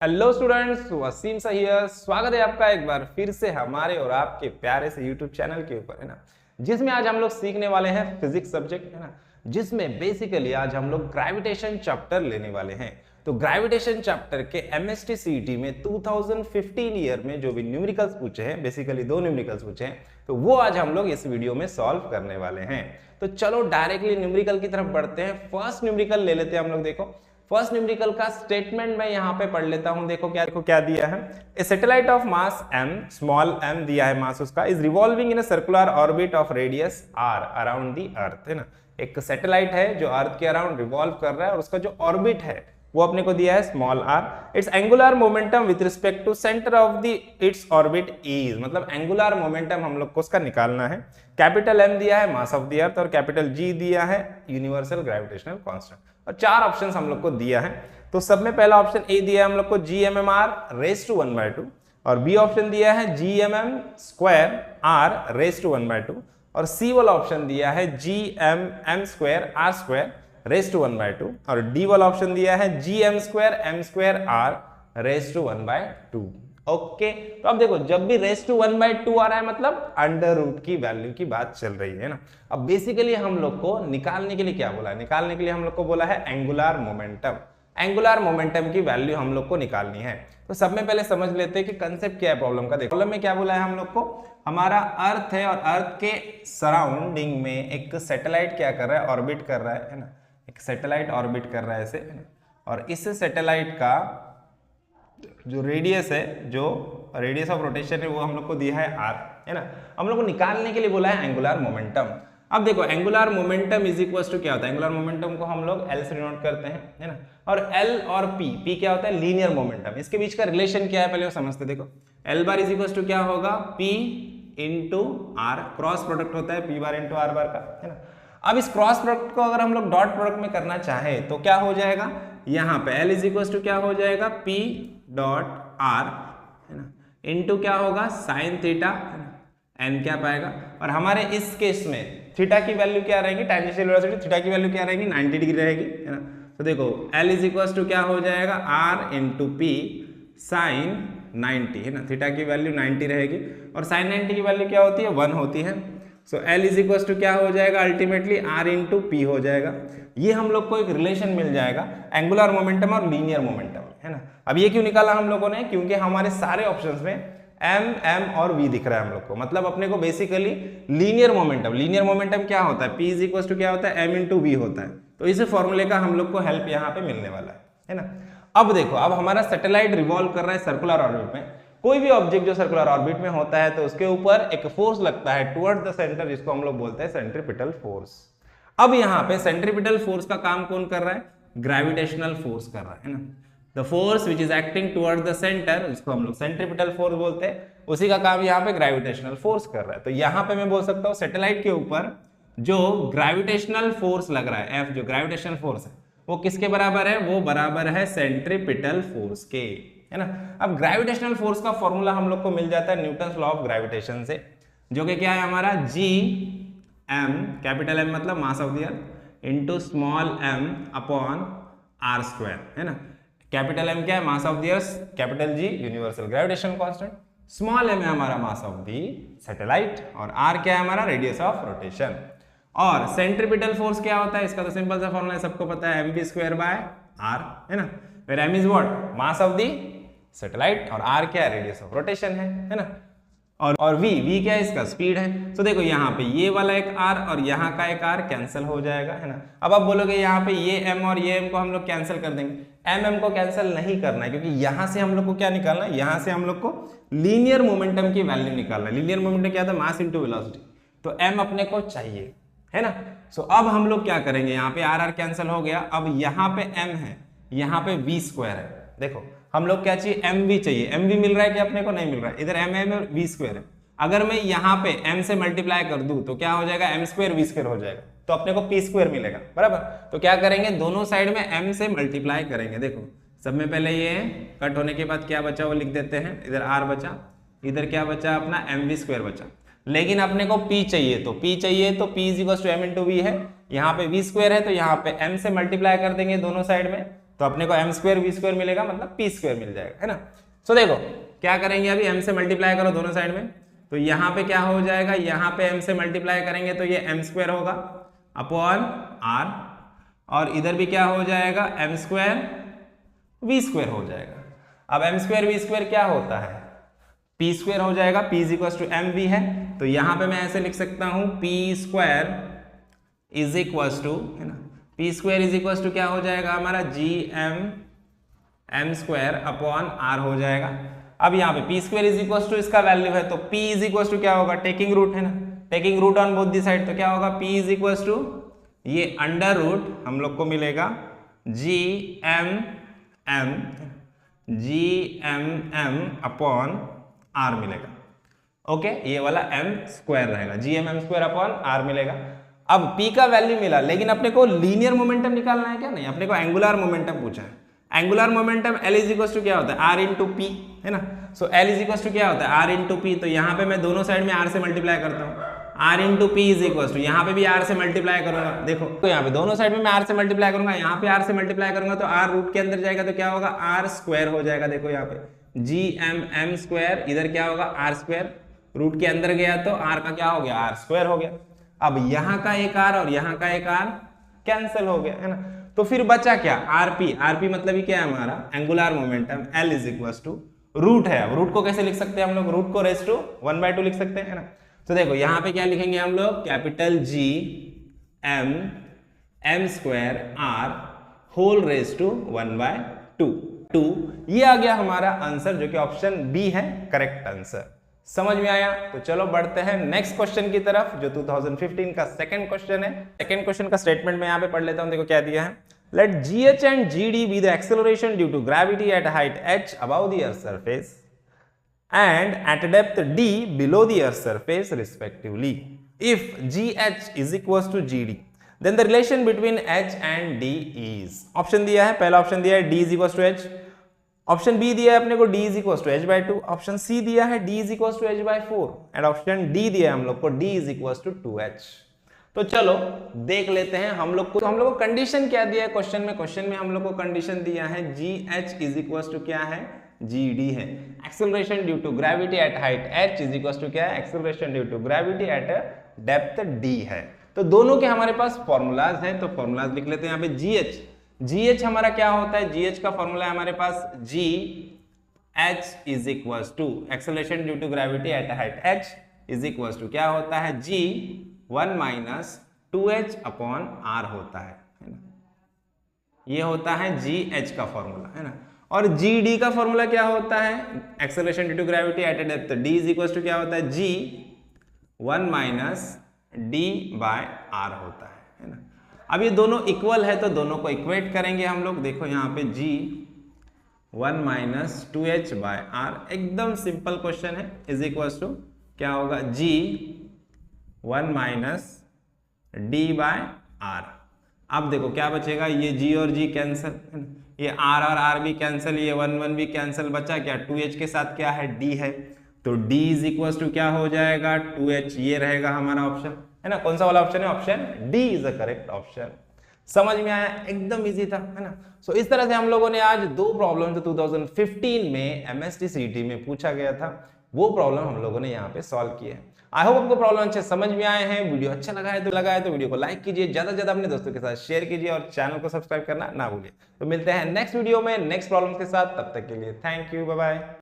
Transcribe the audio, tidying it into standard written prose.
Hello students, Wasim सा here. स्वागत है आपका एक बार फिर से हमारे और आपके प्यारे से यूट्यूब चैनल के ऊपर, है ना, जिसमें आज हम लोग सीखने वाले हैं फिजिक्स सब्जेक्ट, है ना, जिसमें बेसिकली आज हम लोग ग्रेविटेशन चैप्टर लेने वाले हैं। तो ग्रेविटेशन चैप्टर के एमएसटी सीईटी में 2015 ईयर में जो भी न्यूमेरिकल्स पूछे हैं, बेसिकली दो न्यूमेरिकल्स पूछे हैं, तो वो आज हम लोग इस वीडियो में सॉल्व करने वाले हैं। तो चलो डायरेक्टली न्यूमेरिकल की तरफ बढ़ते हैं। फर्स्ट न्यूमेरिकल ले लेते हैं हम लोग। देखो फर्स्ट न्यूमेरिकल का स्टेटमेंट मैं यहाँ पे पढ़ लेता हूँ। देखो क्या दिया है। A satellite of mass m, small m दिया है मास उसका, is revolving in a circular orbit of radius r around the earth, है ना। एक सैटेलाइट है जो अर्थ के अराउंड रिवॉल्व कर रहा है और उसका जो ऑर्बिट है वो अपने को दिया है small r। It's angular momentum with respect to centre of the it's orbit is, मतलब एंगुलर मोमेंटम हम लोग को उसका निकालना है। कैपिटल M दिया है मास ऑफ द अर्थ और कैपिटल G दिया है यूनिवर्सल ग्रेविटेशनल कांस्टेंट, और चार ऑप्शंस हम लोग को दिया है। तो सब में पहला ऑप्शन ए दिया है हम लोग को GMMR रेज टू 1/2, और बी ऑप्शन दिया है GMM square R raise to 1/2, और सी वाला ऑप्शन दिया है GMM square R square raise to 1/2, और डी वाला ऑप्शन दिया है GM square M square R raise to 1/2। Okay, तो अब देखो जब भी रेज टू 1/2 आ रहा है मतलब अंडर रूट की वैल्यू की बात चल रही है ना। अब बेसिकली हम लोग को निकालने के लिए क्या बोला है, निकालने के लिए हम लोग को बोला है एंगुलर मोमेंटम। एंगुलर मोमेंटम की वैल्यू हम लोग को निकालनी है। तो सब में पहले समझ लेते हैं कि कंसेप्ट क्या है प्रॉब्लम का। देखो प्रॉब्लम में क्या बोला है हम लोग को, हमारा अर्थ है और अर्थ के सराउंडिंग में एक सैटेलाइट क्या कर रहा है, ऑर्बिट कर रहा है ना। एक सैटेलाइट ऑर्बिट कर रहा है ऐसे, है ना, और इस सैटेलाइट का जो रेडियस है, जो रेडियस ऑफ रोटेशन है वो हम लोग को दिया है r, है ना। हम लोग को निकालने के लिए बोला है एंगुलर मोमेंटम। अब देखो angular momentum is equal to क्या होता है, एंगुलर मोमेंटम को हम लोग L से डिनोट करते हैं, है ना। और L और P क्या होता है, लीनियर मोमेंटम। इसके बीच का रिलेशन क्या है पहले वो समझते। देखो L bar is equal to क्या होगा, P into R, cross product होता है P bar into R bar का, है ना। अब इस क्रॉस प्रोडक्ट को अगर हम लोग डॉट प्रोडक्ट में करना चाहे तो क्या हो जाएगा, यहाँ पे L इज इक्वल टू क्या हो जाएगा, P डॉट R, है ना, इनटू क्या होगा साइन थीटा, है ना, n क्या पाएगा। और हमारे इस केस में थीटा की वैल्यू क्या रहेगी, टेंजेंशियल वेलोसिटी थीटा की वैल्यू क्या रहेगी, 90 डिग्री रहेगी, है ना। तो देखो L इज इक्वल टू क्या हो जाएगा, R इंटू P साइन 90, है ना, थीटा की वैल्यू 90 रहेगी और साइन 90 की वैल्यू क्या होती है, 1 होती है। सो L इज इक्वल टू क्या हो जाएगा, अल्टीमेटली R इंटू P हो जाएगा। ये हम लोग को एक रिलेशन मिल जाएगा एंगुलर मोमेंटम और लीनियर मोमेंटम, है ना। अब ये क्यों निकाला हम लोगों ने, क्योंकि हमारे सारे ऑप्शंस में M, M और V दिख रहा है हम लोग को, मतलब अपने को बेसिकली लीनियर मोमेंटम क्या होता है, P इज इक्वल टू क्या होता है, M इंटू V होता है। तो इस फॉर्मूले का हम लोग को हेल्प यहाँ पे मिलने वाला है ना। अब देखो, अब हमारा सैटेलाइट रिवॉल्व कर रहा है सर्कुलर ऑर्बिट में। कोई भी ऑब्जेक्ट जो सर्कुलर ऑर्बिट में होता है तो उसके ऊपर एक फोर्स लगता है टुवर्ड्स द सेंटर, जिसको हम लोग बोलते हैं सेंट्रीपिटल फोर्स। अब यहाँ पे सेंट्रीपिटल फोर्स का काम कौन कर रहा है, ग्रेविटेशनल फोर्स कर रहा है ना। The force which is acting towards the centre, जिसको हम लोग सेंट्रीपिटल फोर्स बोलते हैं, उसी का काम यहाँ पे ग्रेविटेशनल फोर्स कर रहा है। तो यहाँ पे मैं बोल सकता हूँ सैटेलाइट के ऊपर जो ग्रेविटेशनल फोर्स लग रहा है F, जो ग्रेविटेशनल फोर्स है वो किसके बराबर है, वो बराबर है सेंट्रीपिटल फोर्स के, है ना। अब ग्रेविटेशनल फोर्स का फॉर्मूला हम लोग को मिल जाता है न्यूटन्स लॉ ऑफ ग्रेविटेशन से, जो कि क्या है हमारा Gm, कैपिटल M मतलब mass of the earth, into small m upon R square, है ना। कैपिटल M क्या है, mass of the earth, capital G universal gravitational constant, small m है हमारा मास ऑफ द सैटेलाइट, और R क्या है हमारा रेडियस ऑफ रोटेशन। और सेंट्रीपिटल फोर्स क्या होता है, इसका तो सिंपल सा फॉर्मूला है, सबको पता है, mv स्क्वायर बाय r, है ना। फिर m is what, mass of the satellite, और r क्या है, रेडियस ऑफ रोटेशन है ना। और v क्या है, इसका स्पीड है। तो देखो यहाँ पे ये वाला एक r और यहाँ का एक r कैंसिल हो जाएगा, है ना। अब आप बोलोगे यहाँ पे ये m और ये m को हम लोग कैंसिल कर देंगे, m को कैंसिल नहीं करना है, क्योंकि यहाँ से हम लोग को क्या निकालना है, यहाँ से हम लोग को लीनियर मोमेंटम की वैल्यू निकालना है। लीनियर मोमेंटम क्या था, मास इंटू वेलोसिटी, तो m अपने को चाहिए, है ना। सो अब हम लोग क्या करेंगे, यहाँ पे r कैंसिल हो गया, अब यहाँ पे m है, यहाँ पे v स्क्वायर है। देखो हम लोग क्या चाहिए, mv चाहिए, mv मिल रहा है कि अपने को नहीं मिल रहा है, इधर m है और v स्क्वायर है। अगर मैं यहाँ पे m से मल्टीप्लाई कर दूं तो क्या हो जाएगा, m स्क्वायर v स्क्वायर हो जाएगा, तो अपने को p स्क्वायर मिलेगा, बराबर। तो क्या करेंगे, दोनों साइड में m से मल्टीप्लाई करेंगे। देखो सब में पहले ये कट होने के बाद क्या बचा वो लिख देते हैं, इधर r बचा, इधर क्या बचा अपना mv स्क्वायर बचा। लेकिन अपने को p चाहिए, तो p is equal to m into v है, यहाँ पे v स्क्वायर है तो यहाँ पे m से मल्टीप्लाई कर देंगे दोनों साइड में, तो अपने को m स्क्वायर v स्क्वायर मिलेगा, मतलब p स्क्वायर मिल जाएगा, है ना। सो देखो क्या करेंगे, अभी m से मल्टीप्लाई करो दोनों साइड में, तो यहाँ पे क्या हो जाएगा, यहाँ पे m से मल्टीप्लाई करेंगे तो ये m स्क्वायर होगा अपॉन r, और इधर भी क्या हो जाएगा, m स्क्वायर v स्क्वायर हो जाएगा। अब m स्क्वायर v स्क्वायर क्या होता है, p स्क्वायर हो जाएगा, p is equal to mv है, तो यहाँ पे मैं ऐसे लिख सकता हूँ p square is equal to, है ना, p square is equal to क्या हो जाएगा हमारा m स्क्वायर अपॉन r हो जाएगा। अब यहाँ पे p square is equal to इसका वैल्यू है, तो p इज इक्वल टू क्या होगा, टेकिंग रूट, है ना, taking root on both the side, तो क्या होगा, p इज इक्वल टू ये अंडर रूट हम लोग को मिलेगा gmm अपॉन r मिलेगा। ओके, ये वाला m स्क्वायर रहेगा, gmm स्क्वायर अपॉन r मिलेगा। अब p का वैल्यू मिला, लेकिन अपने को लीनियर मोमेंटम निकालना है क्या, नहीं, अपने को एंगुलर मोमेंटम पूछा है। Angular momentum L is equal to क्या होता है, r इंटू पी, है ना। So L is equal to क्या होता है, r इंटू पी, तो यहाँ पे मैं दोनों साइड में r से मल्टीप्लाई करता हूँ, r into p is equal to, यहाँ पे भी r से मल्टीप्लाई करूंगा, देखो तो यहाँ पे दोनों साइड में मैं r से मल्टीप्लाई करूंगा, यहाँ पे r से मल्टीप्लाई करूंगा तो r रूट के अंदर जाएगा तो क्या होगा, r स्क्वायर हो जाएगा। देखो यहाँ पे gmm स्क्वायर, इधर क्या होगा r स्क्वायर, रूट के अंदर गया तो r का क्या हो गया, r स्क्वायर हो गया। अब यहाँ का एक r और यहाँ का एक r कैंसिल हो गया, है ना, तो फिर बचा क्या, rp मतलब ही क्या है हमारा angular momentum, L is equal to root है। अब रूट को कैसे लिख सकते हैं हम लोग, रूट को रेस टू 1/2 लिख सकते हैं, है ना। तो देखो यहाँ पे क्या लिखेंगे हम लोग, capital G m square r whole raise to 1/2, ये आ गया हमारा आंसर, जो कि ऑप्शन बी है करेक्ट आंसर। समझ में आया, तो चलो बढ़ते हैं नेक्स्ट क्वेश्चन की तरफ, जो 2015 का सेकंड क्वेश्चन है। सेकंड क्वेश्चन का स्टेटमेंट मैं यहाँ पे पढ़ लेता हूँ, देखो क्या दिया है, let gh and gd be the acceleration due to gravity at height h above the earth surface and at depth d below the earth surface respectively. If gh is equals to gd, then the relation between h and d is, option दिया है, पहला option दिया है d is equals to h, option B दिया है अपने को d is equals to h/2, option C दिया है d is equals to h/4, and option D दिया है हम लोग को d is equals to 2h। तो चलो देख लेते हैं हम लोग को, तो हम लोग को कंडीशन क्या दिया है क्वेश्चन में हम लोग को कंडीशन दिया है gh is equals to क्या है, gd है, acceleration due to gravity at height h is equal to क्या है, acceleration due to gravity at depth d है। तो दोनों के हमारे पास फॉर्मूलाज हैं, तो फॉर्मूलाज लिख लेते हैं यहाँ पे। gh हमारा क्या होता है, gh का फॉर्मूला है हमारे पास gh is equal to acceleration due to gravity at height h is equal to क्या होता है, g1 minus 2h upon r होता है ना, ये होता है gh का फॉर्मूला, है ना। और gd का फॉर्मूला क्या होता है, acceleration due to gravity at a depth, d is equal to क्या होता है, g1 माइनस d/r होता है ना। अब ये दोनों इक्वल है तो दोनों को इक्वेट करेंगे हम लोग, देखो यहाँ पे g1 माइनस 2h/r, एकदम सिंपल क्वेश्चन है, इज इक्वल टू क्या होगा, g1 माइनस d/r। अब देखो क्या बचेगा, ये g और g कैंसिल, है ना, ये r और r भी कैंसिल, ये 1 भी कैंसिल, बचा क्या, 2h के साथ क्या है, d है, तो d इज इक्वल टू क्या हो जाएगा, 2h, ये रहेगा हमारा ऑप्शन, है ना। कौन सा वाला ऑप्शन है, option D is the correct option. समझ में आया, एकदम इजी था, है ना। सो इस तरह से हम लोगों ने आज दो प्रॉब्लम जो 2015 में एमएसटी सीटी में पूछा गया था, वो प्रॉब्लम हम लोगों ने यहाँ पे सॉल्व किए हैं। आई होप आपको प्रॉब्लम अच्छे समझ में आए हैं। वीडियो अच्छा लगा है तो वीडियो को लाइक कीजिए, ज्यादा से ज्यादा अपने दोस्तों के साथ शेयर कीजिए और चैनल को सब्सक्राइब करना ना भूलिए। तो मिलते हैं नेक्स्ट वीडियो में नेक्स्ट प्रॉब्लम के साथ, तब तक के लिए थैंक यू, बाय बाय।